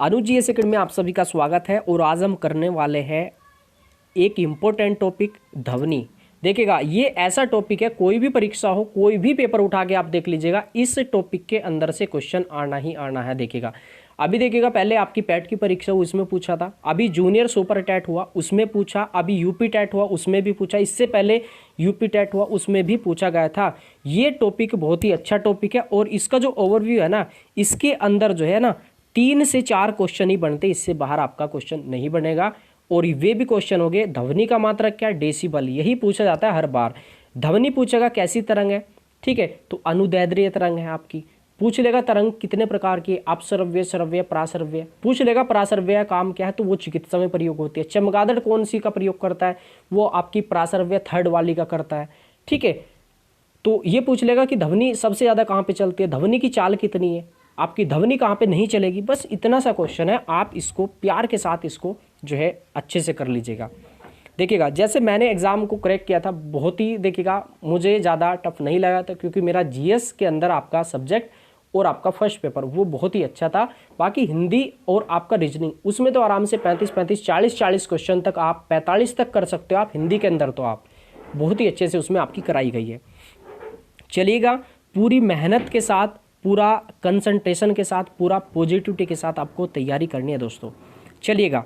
अनुज जी second में आप सभी का स्वागत है और आज हम करने वाले हैं एक इम्पोर्टेंट टॉपिक ध्वनि। देखिएगा ये ऐसा टॉपिक है, कोई भी परीक्षा हो, कोई भी पेपर उठा के आप देख लीजिएगा, इस टॉपिक के अंदर से क्वेश्चन आना ही आना है। देखिएगा अभी देखिएगा, पहले आपकी पैट की परीक्षा हुई उसमें पूछा था, अभी जूनियर सुपर टैट हुआ उसमें पूछा, अभी यूपी टैट हुआ उसमें भी पूछा, इससे पहले यूपी टैट हुआ उसमें भी पूछा गया था। ये टॉपिक बहुत ही अच्छा टॉपिक है और इसका जो ओवरव्यू है ना, इसके अंदर जो है ना 3 से 4 क्वेश्चन ही बनते, इससे बाहर आपका क्वेश्चन नहीं बनेगा। और वे भी क्वेश्चन हो गए ध्वनि का मात्रक क्या, डेसिबल, यही पूछा जाता है हर बार। ध्वनि पूछेगा कैसी तरंग है, ठीक है, तो अनुदैर्ध्य तरंग है आपकी। पूछ लेगा तरंग कितने प्रकार की, अपश्रव्य, श्रव्य, प्राश्रव्य। पूछ लेगा प्राश्रव्य काम क्या है, तो वो चिकित्सा में प्रयोग होती है। चमगादड़ कौन सी का प्रयोग करता है, वो आपकी प्राश्रव्य थर्ड वाली का करता है, ठीक है। तो ये पूछ लेगा कि ध्वनि सबसे ज़्यादा कहाँ पे चलती है, ध्वनि की चाल कितनी है, आपकी ध्वनि कहाँ पे नहीं चलेगी। बस इतना सा क्वेश्चन है, आप इसको प्यार के साथ इसको जो है अच्छे से कर लीजिएगा। देखिएगा जैसे मैंने एग्ज़ाम को क्रैक किया था, बहुत ही देखिएगा मुझे ज़्यादा टफ नहीं लगा था, क्योंकि मेरा जीएस के अंदर आपका सब्जेक्ट और आपका फर्स्ट पेपर वो बहुत ही अच्छा था। बाकी हिंदी और आपका रीजनिंग उसमें तो आराम से 35 40 क्वेश्चन तक, आप 45 तक कर सकते हो आप हिंदी के अंदर, तो आप बहुत ही अच्छे से उसमें आपकी कराई गई है। चलिएगा पूरी मेहनत के साथ, पूरा कंसंट्रेशन के साथ, पूरा पॉजिटिविटी के साथ आपको तैयारी करनी है दोस्तों। चलिएगा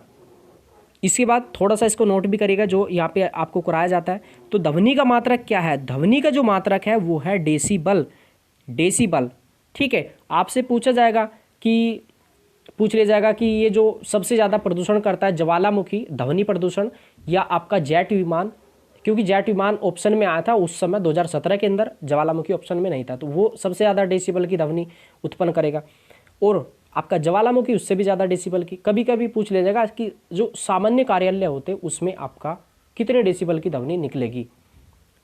इसके बाद थोड़ा सा इसको नोट भी करिएगा जो यहाँ पे आपको कराया जाता है। तो ध्वनि का मात्रक क्या है, ध्वनि का जो मात्रक है वो है डेसिबल, डेसिबल, ठीक है। आपसे पूछा जाएगा कि पूछ लिया जाएगा कि ये जो सबसे ज़्यादा प्रदूषण करता है ज्वालामुखी ध्वनि प्रदूषण या आपका जेट विमान, क्योंकि जेट विमान ऑप्शन में आया था उस समय 2017 के अंदर, ज्वालामुखी ऑप्शन में नहीं था, तो वो सबसे ज़्यादा डेसिबल की ध्वनि उत्पन्न करेगा। और आपका ज्वालामुखी उससे भी ज़्यादा डेसिबल की। कभी कभी पूछ लिया जाएगा कि जो सामान्य कार्यालय होते उसमें आपका कितने डेसिबल की ध्वनि निकलेगी,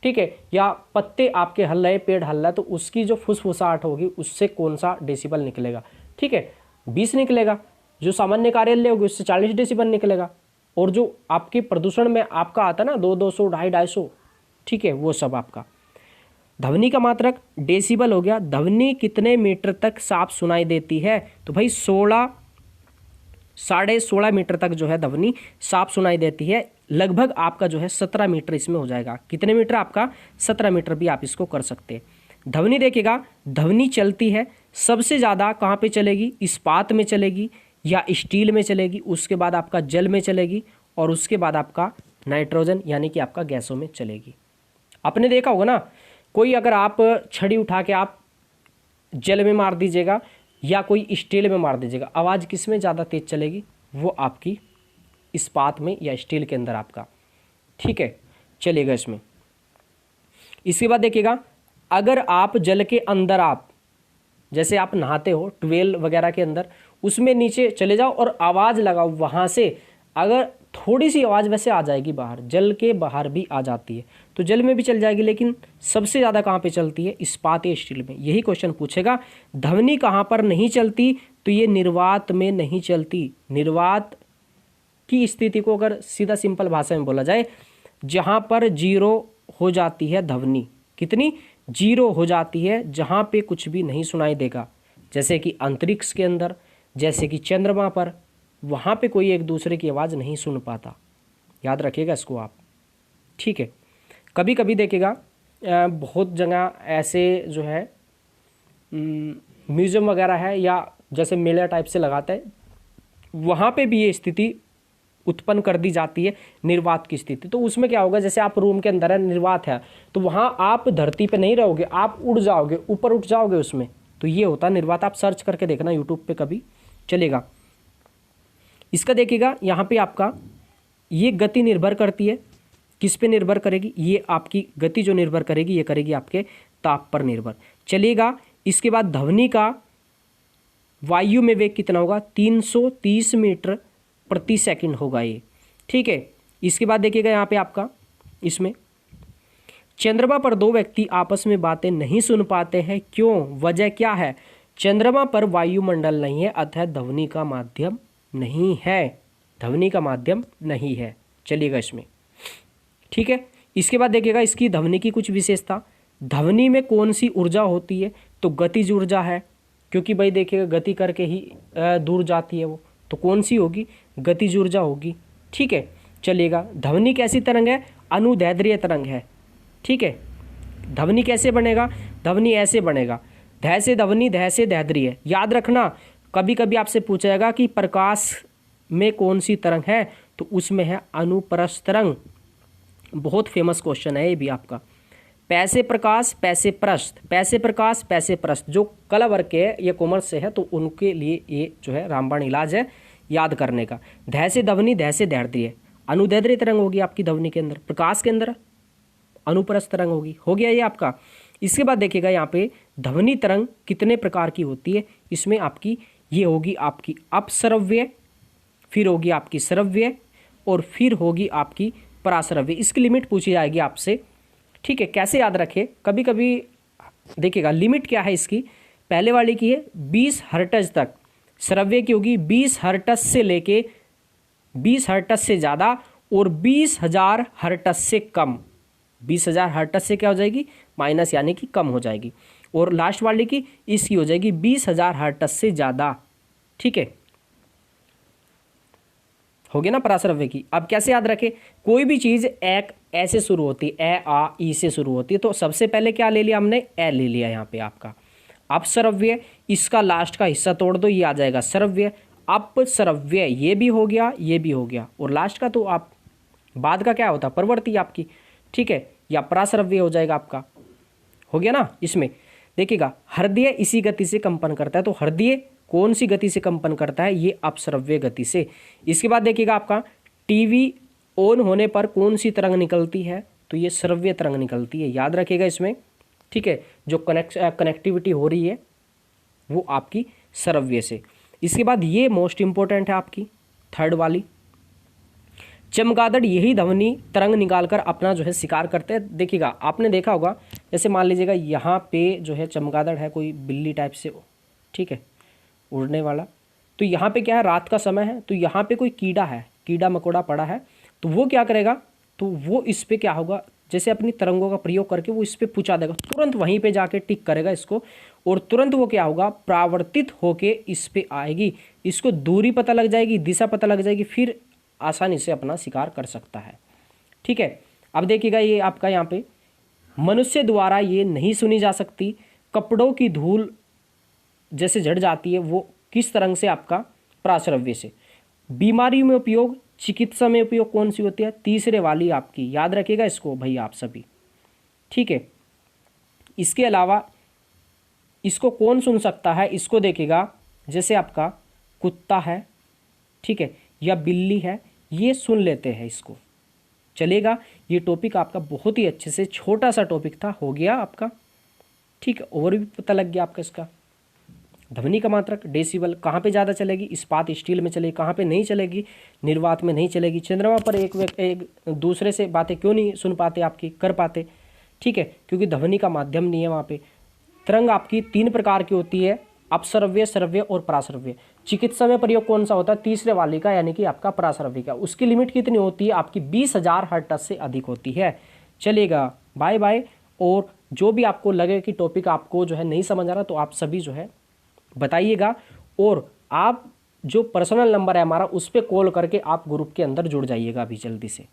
ठीक है, या पत्ते आपके हल रहे, पेड़ हल रहा है, तो उसकी जो फुसफुसाहट होगी उससे कौन सा डेसिबल निकलेगा, ठीक है, 20 निकलेगा। जो सामान्य कार्यालय होगी उससे 40 डेसिबल निकलेगा। और जो आपके प्रदूषण में आपका आता है ना 200, 250, ठीक है, वो सब आपका। ध्वनि का मात्रक डेसिबल हो गया। ध्वनि कितने मीटर तक साफ सुनाई देती है, तो भाई 16, 16.5 मीटर तक जो है ध्वनि साफ सुनाई देती है। लगभग आपका जो है 17 मीटर इसमें हो जाएगा। कितने मीटर आपका, 17 मीटर भी आप इसको कर सकते हैं। ध्वनि देखिएगा, ध्वनि चलती है सबसे ज़्यादा कहाँ पे चलेगी, इस्पात में चलेगी या स्टील में चलेगी, उसके बाद आपका जल में चलेगी और उसके बाद आपका नाइट्रोजन यानी कि आपका गैसों में चलेगी। आपने देखा होगा ना, कोई अगर आप छड़ी उठा के आप जल में मार दीजिएगा या कोई स्टील में मार दीजिएगा, आवाज़ किस में ज़्यादा तेज चलेगी, वो आपकी इस्पात में या स्टील के अंदर आपका, ठीक है। चलिएगा इसमें इसके बाद देखिएगा, अगर आप जल के अंदर आप जैसे आप नहाते हो ट्वेल वगैरह के अंदर, उसमें नीचे चले जाओ और आवाज़ लगाओ, वहाँ से अगर थोड़ी सी आवाज़ वैसे आ जाएगी बाहर, जल के बाहर भी आ जाती है, तो जल में भी चल जाएगी, लेकिन सबसे ज़्यादा कहाँ पे चलती है, इस्पात या स्टील में। यही क्वेश्चन पूछेगा। ध्वनि कहाँ पर नहीं चलती, तो ये निर्वात में नहीं चलती। निर्वात की स्थिति को अगर सीधा सिंपल भाषा में बोला जाए, जहाँ पर जीरो हो जाती है ध्वनि, कितनी, जीरो हो जाती है, जहाँ पे कुछ भी नहीं सुनाई देगा, जैसे कि अंतरिक्ष के अंदर, जैसे कि चंद्रमा पर, वहाँ पे कोई एक दूसरे की आवाज़ नहीं सुन पाता। याद रखिएगा इसको आप, ठीक है। कभी कभी देखिएगा बहुत जगह ऐसे जो है म्यूज़ियम वगैरह है या जैसे मेला टाइप से लगाता है, वहाँ पे भी ये स्थिति उत्पन्न कर दी जाती है, निर्वात की स्थिति। तो उसमें क्या होगा, जैसे आप रूम के अंदर है, निर्वात है, तो वहाँ आप धरती पे नहीं रहोगे, आप उड़ जाओगे, ऊपर उठ जाओगे उसमें, तो ये होता है निर्वात। आप सर्च करके देखना यूट्यूब पे कभी, चलेगा। इसका देखिएगा यहाँ पे आपका ये गति निर्भर करती है, किस पे निर्भर करेगी, ये आपकी गति जो निर्भर करेगी ये करेगी आपके ताप पर निर्भर। चलिएगा इसके बाद ध्वनि का वायु में वेग कितना होगा, 330 मीटर प्रति सेकंड होगा ये, ठीक है। इसके बाद देखिएगा यहाँ पे आपका इसमें, चंद्रमा पर 2 व्यक्ति आपस में बातें नहीं सुन पाते हैं, क्यों, वजह क्या है, चंद्रमा पर वायुमंडल नहीं है, अतः ध्वनि का माध्यम नहीं है, ध्वनि का माध्यम नहीं है। चलिएगा इसमें, ठीक है। इसके बाद देखिएगा इसकी ध्वनि की कुछ विशेषता, ध्वनि में कौन सी ऊर्जा होती है, तो गतिज ऊर्जा है, क्योंकि भाई देखिएगा गति करके ही दूर जाती है वो, तो कौन सी होगी? गतिज ऊर्जा होगी। ठीक है, चलेगा। ध्वनि कैसी तरंग है? अनुदैर्ध्य तरंग है। ठीक है, ध्वनि कैसे बनेगा? ध्वनि ऐसे बनेगा, ध से ध्वनि, ध से दैर्ध्य। याद रखना, कभी कभी आपसे पूछा जाएगा कि प्रकाश में कौन सी तरंग है, तो उसमें है अनुप्रस्थ तरंग। बहुत फेमस क्वेश्चन है ये भी आपका। पैसे प्रकाश, पैसे प्रस्थ, पैसे प्रकाश, पैसे प्रस्थ, जो कला वर्ग के है, ये कॉमर्स से है, तो उनके लिए ये जो है रामबाण इलाज है याद करने का। ध से ध्वनि, ध से दैर्ध्य। अनुदैर्ध्य तरंग होगी आपकी ध्वनि के अंदर, प्रकाश के अंदर अनुप्रस्थ तरंग होगी। हो गया ये आपका। इसके बाद देखिएगा यहाँ पे ध्वनि तरंग कितने प्रकार की होती है। इसमें आपकी ये होगी आपकी अपश्रव्य, फिर होगी आपकी श्रव्य, और फिर होगी आपकी पराश्रव्य। इसकी लिमिट पूछी जाएगी आपसे। ठीक है, कैसे याद रखें? कभी कभी देखिएगा लिमिट क्या है इसकी। पहले वाली की है 20 हर्ट्ज तक, श्रव्य की होगी 20 हर्ट्ज से लेके 20 हर्ट्ज से ज़्यादा, और 20,000 हर्ट्ज से कम। 20,000 हर्ट्ज से क्या हो जाएगी? माइनस, यानी कि कम हो जाएगी। और लास्ट वाली की इसकी हो जाएगी 20,000 हर्ट्ज से ज़्यादा। ठीक है, हो गया ना पराश्रव्य की। अब कैसे याद रखें? कोई भी चीज़ एक ऐसे शुरू होती है, ए आ ई से शुरू होती है, तो सबसे पहले क्या ले लिया हमने? ए ले लिया यहाँ पे आपका। अपश्रव्य, इसका लास्ट का हिस्सा तोड़ दो, ये आ जाएगा श्रव्य। अपश्रव्य, ये भी हो गया, ये भी हो गया, और लास्ट का तो आप बाद का क्या होता है? परवर्ती आपकी। ठीक है, या पराश्रव्य हो जाएगा आपका। हो गया ना। इसमें देखिएगा हृदय इसी गति से कंपन करता है, तो हृदय कौन सी गति से कंपन करता है? ये अपश्रव्य गति से। इसके बाद देखिएगा आपका टीवी ऑन होने पर कौन सी तरंग निकलती है? तो ये श्रव्य तरंग निकलती है, याद रखिएगा इसमें। ठीक है, जो कनेक्टिविटी हो रही है वो आपकी श्रव्य से। इसके बाद ये मोस्ट इंपॉर्टेंट है आपकी थर्ड वाली, चमगादड़ यही ध्वनि तरंग निकालकर अपना जो है शिकार करते हैं। देखिएगा आपने देखा होगा, जैसे मान लीजिएगा यहाँ पे जो है चमगादड़ है, कोई बिल्ली टाइप से, ठीक है, उड़ने वाला। तो यहाँ पे क्या है? रात का समय है, तो यहाँ पे कोई कीड़ा है, कीड़ा मकोड़ा पड़ा है, तो वो क्या करेगा? तो वो इस पे क्या होगा? जैसे अपनी तरंगों का प्रयोग करके वो इस पे पूछा देगा, तुरंत वहीं पे जाके टिक करेगा इसको, और तुरंत वो क्या होगा? परावर्तित होके इस पे आएगी, इसको दूरी पता लग जाएगी, दिशा पता लग जाएगी, फिर आसानी से अपना शिकार कर सकता है। ठीक है, अब देखिएगा ये आपका यहाँ पे मनुष्य द्वारा ये नहीं सुनी जा सकती। कपड़ों की धूल जैसे झड़ जाती है, वो किस तरंग से? आपका पराश्रव्य से। बीमारी में उपयोग, चिकित्सा में उपयोग कौन सी होती है? तीसरे वाली आपकी, याद रखिएगा इसको भाई आप सभी। ठीक है, इसके अलावा इसको कौन सुन सकता है? इसको देखिएगा जैसे आपका कुत्ता है, ठीक है, या बिल्ली है, ये सुन लेते हैं इसको। चलेगा, ये टॉपिक आपका बहुत ही अच्छे से, छोटा सा टॉपिक था, हो गया आपका। ठीक है, और भी पता लग गया आपका इसका। ध्वनि का मात्रक, डेसिबल, कहाँ पे ज़्यादा चलेगी? इस्पात स्टील में चलेगी, कहाँ पे नहीं चलेगी? निर्वात में नहीं चलेगी। चंद्रमा पर एक दूसरे से बातें क्यों नहीं सुन पाते आपकी, कर पाते? ठीक है, क्योंकि ध्वनि का माध्यम नहीं है वहाँ पे। तरंग आपकी 3 प्रकार की होती है, अपश्रव्य, श्रव्य और पराश्रव्य। चिकित्सा में प्रयोग कौन सा होता है? तीसरे वाली का, यानी कि आपका पराश्रव्य का। उसकी लिमिट कितनी होती है? आपकी 20,000 हर्ट्ज से अधिक होती है। चलेगा, बाय बाय। और जो भी आपको लगे कि टॉपिक आपको जो है नहीं समझ आ रहा, तो आप सभी जो है बताइएगा, और आप जो पर्सनल नंबर है हमारा, उस पर कॉल करके आप ग्रुप के अंदर जुड़ जाइएगा अभी जल्दी से।